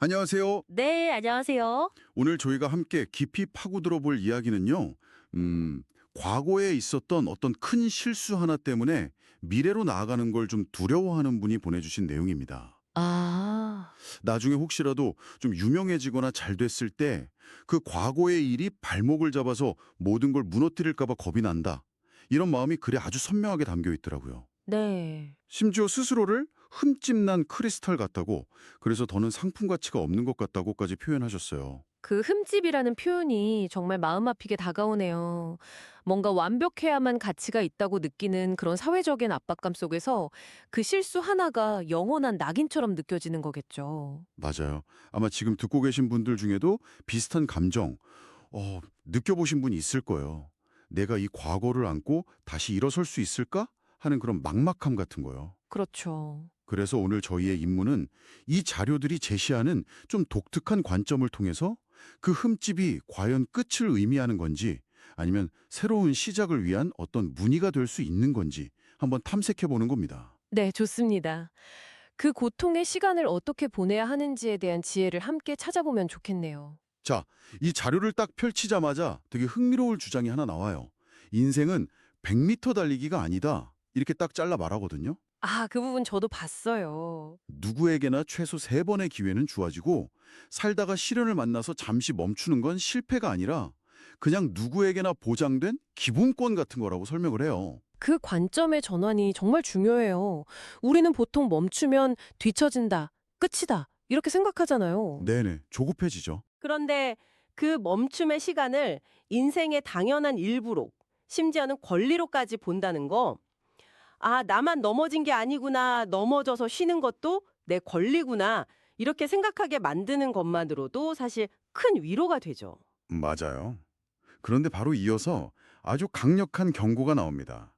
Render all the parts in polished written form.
안녕하세요. 네, 안녕하세요. 오늘 저희가 함께 깊이 파고들어 볼 이야기는요. 과거에 있었던 어떤 큰 실수 하나 때문에 미래로 나아가는 걸 좀 두려워하는 분이 보내주신 내용입니다. 아, 나중에 혹시라도 좀 유명해지거나 잘 됐을 때 그 과거의 일이 발목을 잡아서 모든 걸 무너뜨릴까 봐 겁이 난다. 이런 마음이 글에 아주 선명하게 담겨 있더라고요. 네. 심지어 스스로를 흠집난 크리스탈 같다고, 그래서 더는 상품 가치가 없는 것 같다고까지 표현하셨어요. 그 흠집이라는 표현이 정말 마음 아프게 다가오네요. 뭔가 완벽해야만 가치가 있다고 느끼는 그런 사회적인 압박감 속에서 그 실수 하나가 영원한 낙인처럼 느껴지는 거겠죠. 맞아요. 아마 지금 듣고 계신 분들 중에도 비슷한 감정, 느껴보신 분이 있을 거예요. 내가 이 과거를 안고 다시 일어설 수 있을까? 하는 그런 막막함 같은 거요. 그렇죠. 그래서 오늘 저희의 임무는 이 자료들이 제시하는 좀 독특한 관점을 통해서 그 흠집이 과연 끝을 의미하는 건지, 아니면 새로운 시작을 위한 어떤 문의가 될 수 있는 건지 한번 탐색해 보는 겁니다. 네, 좋습니다. 그 고통의 시간을 어떻게 보내야 하는지에 대한 지혜를 함께 찾아보면 좋겠네요. 자, 이 자료를 딱 펼치자마자 되게 흥미로울 주장이 하나 나와요. 인생은 100m 달리기가 아니다. 이렇게 딱 잘라 말하거든요. 아, 그 부분 저도 봤어요. 누구에게나 최소 3번의 기회는 주어지고, 살다가 시련을 만나서 잠시 멈추는 건 실패가 아니라 그냥 누구에게나 보장된 기본권 같은 거라고 설명을 해요. 그 관점의 전환이 정말 중요해요. 우리는 보통 멈추면 뒤처진다, 끝이다, 이렇게 생각하잖아요. 네네, 조급해지죠. 그런데 그 멈춤의 시간을 인생의 당연한 일부로, 심지어는 권리로까지 본다는 거, 아, 나만 넘어진 게 아니구나, 넘어져서 쉬는 것도 내 권리구나, 이렇게 생각하게 만드는 것만으로도 사실 큰 위로가 되죠. 맞아요. 그런데 바로 이어서 아주 강력한 경고가 나옵니다.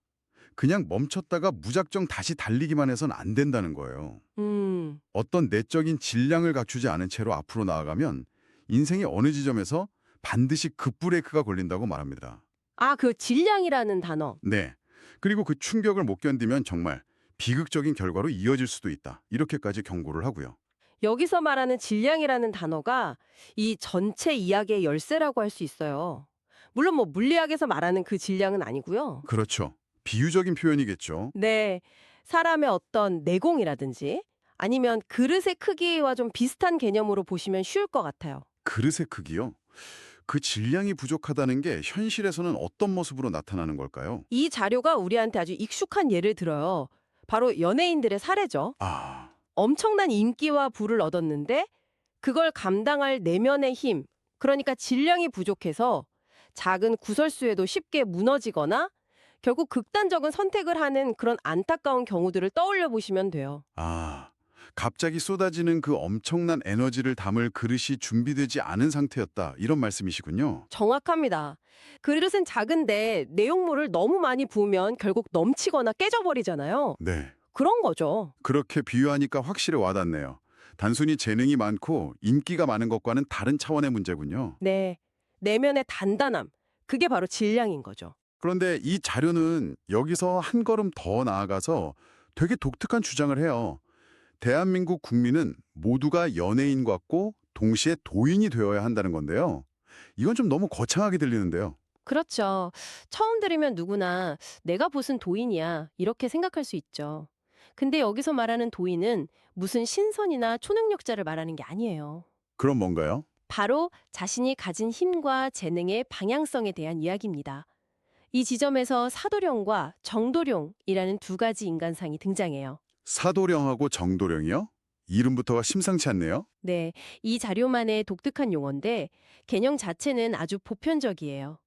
그냥 멈췄다가 무작정 다시 달리기만 해선 안 된다는 거예요. 음, 어떤 내적인 질량을 갖추지 않은 채로 앞으로 나아가면 인생의 어느 지점에서 반드시 급브레이크가 걸린다고 말합니다. 아, 그 질량이라는 단어. 네. 그리고 그 충격을 못 견디면 정말 비극적인 결과로 이어질 수도 있다. 이렇게까지 경고를 하고요. 여기서 말하는 질량이라는 단어가 이 전체 이야기의 열쇠라고 할 수 있어요. 물론 뭐 물리학에서 말하는 그 질량은 아니고요. 그렇죠. 비유적인 표현이겠죠. 네, 사람의 어떤 내공이라든지 아니면 그릇의 크기와 좀 비슷한 개념으로 보시면 쉬울 것 같아요. 그릇의 크기요. 그 질량이 부족하다는 게 현실에서는 어떤 모습으로 나타나는 걸까요? 이 자료가 우리한테 아주 익숙한 예를 들어요. 바로 연예인들의 사례죠. 아, 엄청난 인기와 부를 얻었는데 그걸 감당할 내면의 힘, 그러니까 질량이 부족해서 작은 구설수에도 쉽게 무너지거나 결국 극단적인 선택을 하는 그런 안타까운 경우들을 떠올려 보시면 돼요. 아. 갑자기 쏟아지는 그 엄청난 에너지를 담을 그릇이 준비되지 않은 상태였다. 이런 말씀이시군요. 정확합니다. 그릇은 작은데 내용물을 너무 많이 부으면 결국 넘치거나 깨져버리잖아요. 네. 그런 거죠. 그렇게 비유하니까 확실히 와닿네요. 단순히 재능이 많고 인기가 많은 것과는 다른 차원의 문제군요. 네. 내면의 단단함. 그게 바로 질량인 거죠. 그런데 이 자료는 여기서 한 걸음 더 나아가서 되게 독특한 주장을 해요. 대한민국 국민은 모두가 연예인 같고 동시에 도인이 되어야 한다는 건데요. 이건 좀 너무 거창하게 들리는데요. 그렇죠. 처음 들으면 누구나 내가 무슨 도인이야 이렇게 생각할 수 있죠. 근데 여기서 말하는 도인은 무슨 신선이나 초능력자를 말하는 게 아니에요. 그럼 뭔가요? 바로 자신이 가진 힘과 재능의 방향성에 대한 이야기입니다. 이 지점에서 사도령과 정도령이라는 두 가지 인간상이 등장해요. 사도령하고 정도령이요? 이름부터가 심상치 않네요. 네, 이 자료만의 독특한 용어인데 개념 자체는 아주 보편적이에요.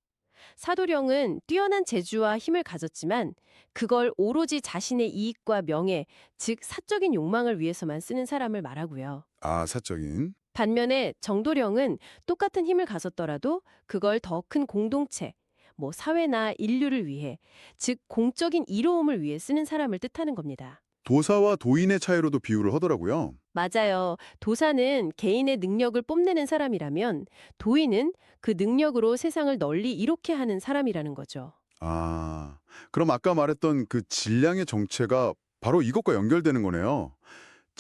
사도령은 뛰어난 재주와 힘을 가졌지만 그걸 오로지 자신의 이익과 명예, 즉 사적인 욕망을 위해서만 쓰는 사람을 말하고요. 아, 사적인. 반면에 정도령은 똑같은 힘을 가졌더라도 그걸 더 큰 공동체, 뭐 사회나 인류를 위해, 즉 공적인 이로움을 위해 쓰는 사람을 뜻하는 겁니다. 도사와 도인의 차이로도 비유를 하더라고요. 맞아요. 도사는 개인의 능력을 뽐내는 사람이라면 도인은 그 능력으로 세상을 널리 이롭게 하는 사람이라는 거죠. 아, 그럼 아까 말했던 그 질량의 정체가 바로 이것과 연결되는 거네요.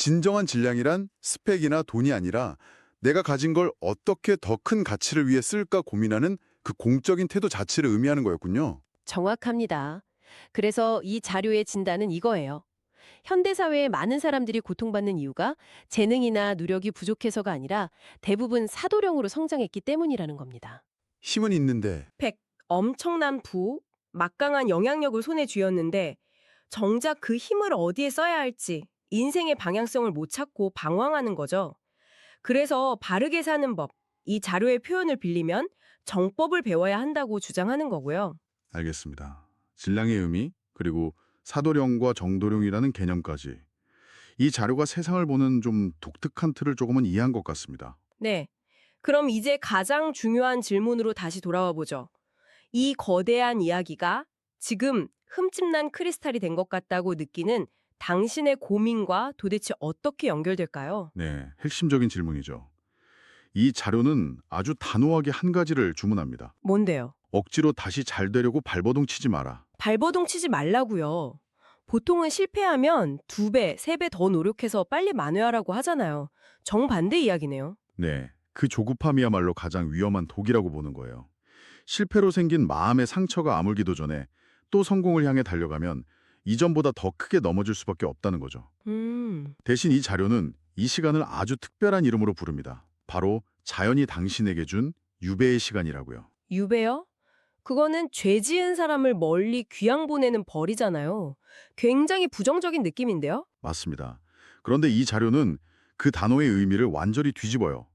진정한 질량이란 스펙이나 돈이 아니라 내가 가진 걸 어떻게 더 큰 가치를 위해 쓸까 고민하는 그 공적인 태도 자체를 의미하는 거였군요. 정확합니다. 그래서 이 자료의 진단은 이거예요. 현대사회의 많은 사람들이 고통받는 이유가 재능이나 노력이 부족해서가 아니라 대부분 사도령으로 성장했기 때문이라는 겁니다. 힘은 있는데 엄청난 부, 막강한 영향력을 손에 쥐었는데 정작 그 힘을 어디에 써야 할지 인생의 방향성을 못 찾고 방황하는 거죠. 그래서 바르게 사는 법, 이 자료의 표현을 빌리면 정법을 배워야 한다고 주장하는 거고요. 알겠습니다. 질량의 의미, 그리고 사도령과 정도령이라는 개념까지. 이 자료가 세상을 보는 좀 독특한 틀을 조금은 이해한 것 같습니다. 네. 그럼 이제 가장 중요한 질문으로 다시 돌아와 보죠. 이 거대한 이야기가 지금 흠집난 크리스탈이 된 것 같다고 느끼는 당신의 고민과 도대체 어떻게 연결될까요? 네, 핵심적인 질문이죠. 이 자료는 아주 단호하게 한 가지를 주문합니다. 뭔데요? 억지로 다시 잘 되려고 발버둥 치지 마라. 발버둥 치지 말라고요. 보통은 실패하면 2배, 3배 더 노력해서 빨리 만회하라고 하잖아요. 정반대 이야기네요. 네, 그 조급함이야말로 가장 위험한 독이라고 보는 거예요. 실패로 생긴 마음의 상처가 아물기도 전에 또 성공을 향해 달려가면 이전보다 더 크게 넘어질 수밖에 없다는 거죠. 대신 이 자료는 이 시간을 아주 특별한 이름으로 부릅니다. 바로 자연이 당신에게 준 유배의 시간이라고요. 유배요? 그거는 죄 지은 사람을 멀리 귀양 보내는 벌이잖아요. 굉장히 부정적인 느낌인데요? 맞습니다. 그런데 이 자료는 그 단어의 의미를 완전히 뒤집어요.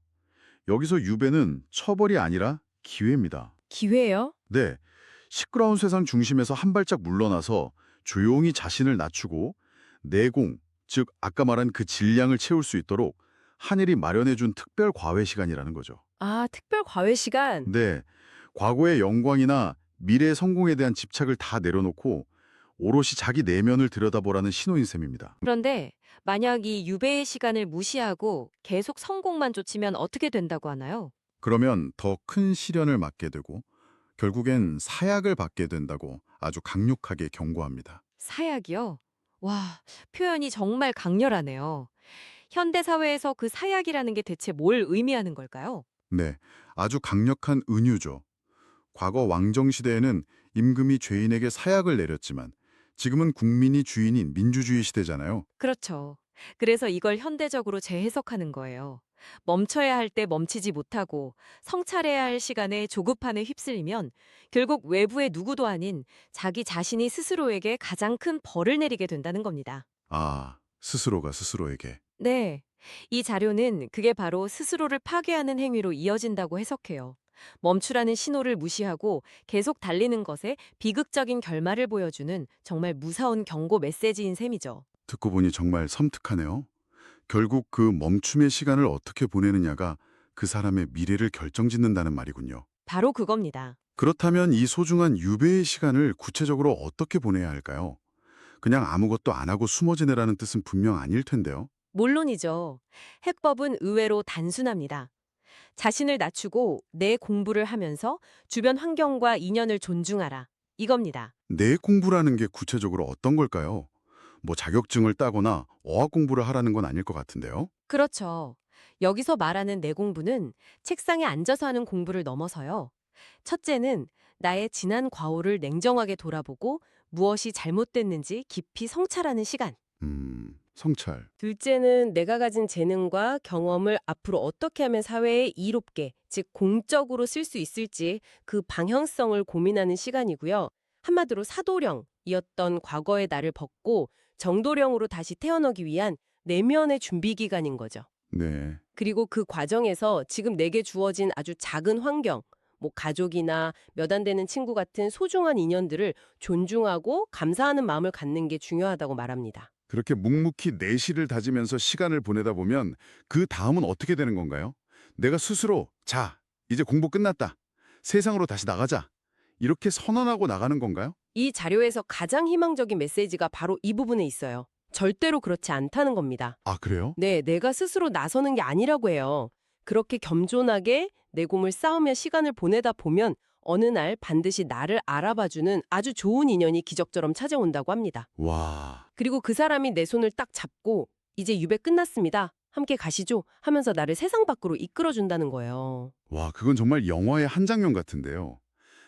여기서 유배는 처벌이 아니라 기회입니다. 기회요? 네, 시끄러운 세상 중심에서 한 발짝 물러나서 조용히 자신을 낮추고 내공, 즉 아까 말한 그 질량을 채울 수 있도록 하늘이 마련해준 특별 과외 시간이라는 거죠. 아, 특별 과외 시간. 네, 과거의 영광이나 미래의 성공에 대한 집착을 다 내려놓고 오롯이 자기 내면을 들여다보라는 신호인 셈입니다. 그런데 만약 이 유배의 시간을 무시하고 계속 성공만 쫓으면 어떻게 된다고 하나요? 그러면 더 큰 시련을 맞게 되고 결국엔 사약을 받게 된다고 아주 강력하게 경고합니다. 사약이요? 와, 표현이 정말 강렬하네요. 현대 사회에서 그 사약이라는 게 대체 뭘 의미하는 걸까요? 네, 아주 강력한 은유죠. 과거 왕정 시대에는 임금이 죄인에게 사약을 내렸지만 지금은 국민이 주인인 민주주의 시대잖아요. 그렇죠. 그래서 이걸 현대적으로 재해석하는 거예요. 멈춰야 할 때 멈추지 못하고 성찰해야 할 시간에 조급함에 휩쓸리면 결국 외부의 누구도 아닌 자기 자신이 스스로에게 가장 큰 벌을 내리게 된다는 겁니다. 아, 스스로가 스스로에게. 네. 이 자료는 그게 바로 스스로를 파괴하는 행위로 이어진다고 해석해요. 멈추라는 신호를 무시하고 계속 달리는 것에 비극적인 결말을 보여주는 정말 무서운 경고 메시지인 셈이죠. 듣고 보니 정말 섬뜩하네요. 결국 그 멈춤의 시간을 어떻게 보내느냐가 그 사람의 미래를 결정짓는다는 말이군요. 바로 그겁니다. 그렇다면 이 소중한 유배의 시간을 구체적으로 어떻게 보내야 할까요? 그냥 아무것도 안 하고 숨어 지내라는 뜻은 분명 아닐 텐데요. 물론이죠. 해법은 의외로 단순합니다. 자신을 낮추고 내 공부를 하면서 주변 환경과 인연을 존중하라. 이겁니다. 내 공부라는 게 구체적으로 어떤 걸까요? 뭐 자격증을 따거나 어학 공부를 하라는 건 아닐 것 같은데요. 그렇죠. 여기서 말하는 내 공부는 책상에 앉아서 하는 공부를 넘어서요. 첫째는 나의 지난 과오를 냉정하게 돌아보고 무엇이 잘못됐는지 깊이 성찰하는 시간. 성찰. 둘째는 내가 가진 재능과 경험을 앞으로 어떻게 하면 사회에 이롭게, 즉 공적으로 쓸 수 있을지 그 방향성을 고민하는 시간이고요. 한마디로 사도령이었던 과거의 나를 벗고 정도령으로 다시 태어나기 위한 내면의 준비 기간인 거죠. 네. 그리고 그 과정에서 지금 내게 주어진 아주 작은 환경, 뭐 가족이나 몇 안 되는 친구 같은 소중한 인연들을 존중하고 감사하는 마음을 갖는 게 중요하다고 말합니다. 그렇게 묵묵히 내실을 다지면서 시간을 보내다 보면 그 다음은 어떻게 되는 건가요? 내가 스스로 자, 이제 공부 끝났다. 세상으로 다시 나가자. 이렇게 선언하고 나가는 건가요? 이 자료에서 가장 희망적인 메시지가 바로 이 부분에 있어요. 절대로 그렇지 않다는 겁니다. 아, 그래요? 네, 내가 스스로 나서는 게 아니라고 해요. 그렇게 겸손하게 내공을 쌓으며 시간을 보내다 보면 어느 날 반드시 나를 알아봐주는 아주 좋은 인연이 기적처럼 찾아온다고 합니다. 와, 그리고 그 사람이 내 손을 딱 잡고 이제 유배 끝났습니다. 함께 가시죠. 하면서 나를 세상 밖으로 이끌어준다는 거예요. 와, 그건 정말 영화의 한 장면 같은데요.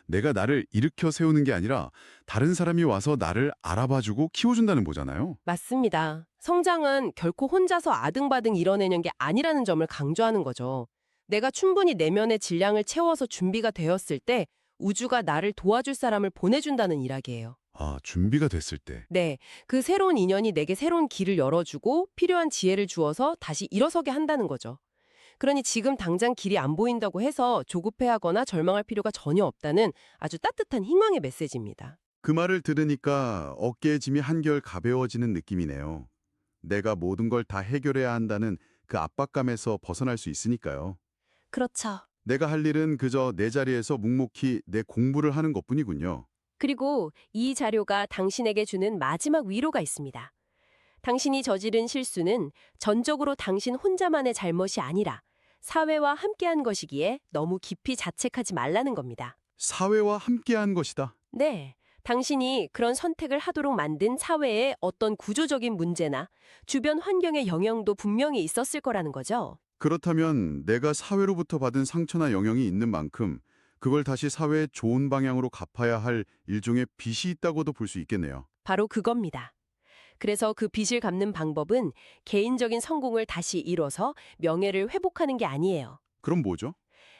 내가 나를 일으켜 세우는 게 아니라 다른 사람이 와서 나를 알아봐주고 키워준다는 거잖아요. 맞습니다. 성장은 결코 혼자서 아등바등 이뤄내는 게 아니라는 점을 강조하는 거죠. 내가 충분히 내면의 질량을 채워서 준비가 되었을 때 우주가 나를 도와줄 사람을 보내준다는 일학이에요. 아, 준비가 됐을 때. 네, 그 새로운 인연이 내게 새로운 길을 열어주고 필요한 지혜를 주어서 다시 일어서게 한다는 거죠. 그러니 지금 당장 길이 안 보인다고 해서 조급해하거나 절망할 필요가 전혀 없다는 아주 따뜻한 희망의 메시지입니다. 그 말을 들으니까 어깨의 짐이 한결 가벼워지는 느낌이네요. 내가 모든 걸 다 해결해야 한다는 그 압박감에서 벗어날 수 있으니까요. 그렇죠. 내가 할 일은 그저 내 자리에서 묵묵히 내 공부를 하는 것뿐이군요. 그리고 이 자료가 당신에게 주는 마지막 위로가 있습니다. 당신이 저지른 실수는 전적으로 당신 혼자만의 잘못이 아니라 사회와 함께한 것이기에 너무 깊이 자책하지 말라는 겁니다. 사회와 함께한 것이다. 네, 당신이 그런 선택을 하도록 만든 사회의 어떤 구조적인 문제나 주변 환경의 영향도 분명히 있었을 거라는 거죠. 그렇다면 내가 사회로부터 받은 상처나 영향이 있는 만큼 그걸 다시 사회의 좋은 방향으로 갚아야 할 일종의 빚이 있다고도 볼 수 있겠네요. 바로 그겁니다. 그래서 그 빚을 갚는 방법은 개인적인 성공을 다시 이뤄서 명예를 회복하는 게 아니에요. 그럼 뭐죠?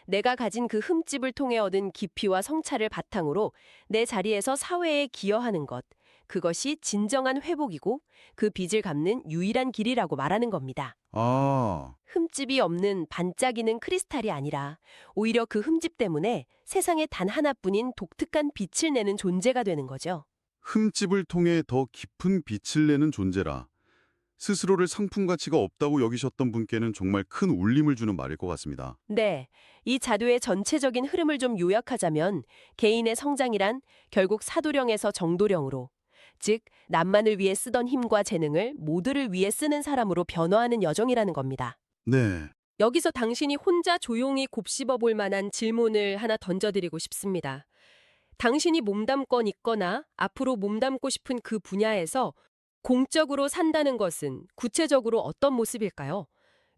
내가 가진 그 흠집을 통해 얻은 깊이와 성찰을 바탕으로 내 자리에서 사회에 기여하는 것, 그것이 진정한 회복이고 그 빚을 갚는 유일한 길이라고 말하는 겁니다. 아, 흠집이 없는 반짝이는 크리스탈이 아니라 오히려 그 흠집 때문에 세상에 단 하나뿐인 독특한 빛을 내는 존재가 되는 거죠. 흠집을 통해 더 깊은 빛을 내는 존재라. 스스로를 상품 가치가 없다고 여기셨던 분께는 정말 큰 울림을 주는 말일 것 같습니다. 네, 이 자료의 전체적인 흐름을 좀 요약하자면 개인의 성장이란 결국 사도령에서 정도령으로, 즉 남만을 위해 쓰던 힘과 재능을 모두를 위해 쓰는 사람으로 변화하는 여정이라는 겁니다. 네. 여기서 당신이 혼자 조용히 곱씹어 볼 만한 질문을 하나 던져드리고 싶습니다. 당신이 몸담건 있거나 앞으로 몸담고 싶은 그 분야에서 공적으로 산다는 것은 구체적으로 어떤 모습일까요?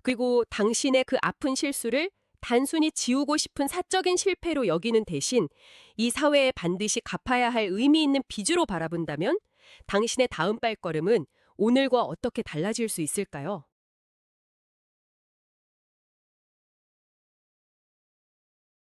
그리고 당신의 그 아픈 실수를 단순히 지우고 싶은 사적인 실패로 여기는 대신 이 사회에 반드시 갚아야 할 의미 있는 빚으로 바라본다면 당신의 다음 발걸음은 오늘과 어떻게 달라질 수 있을까요?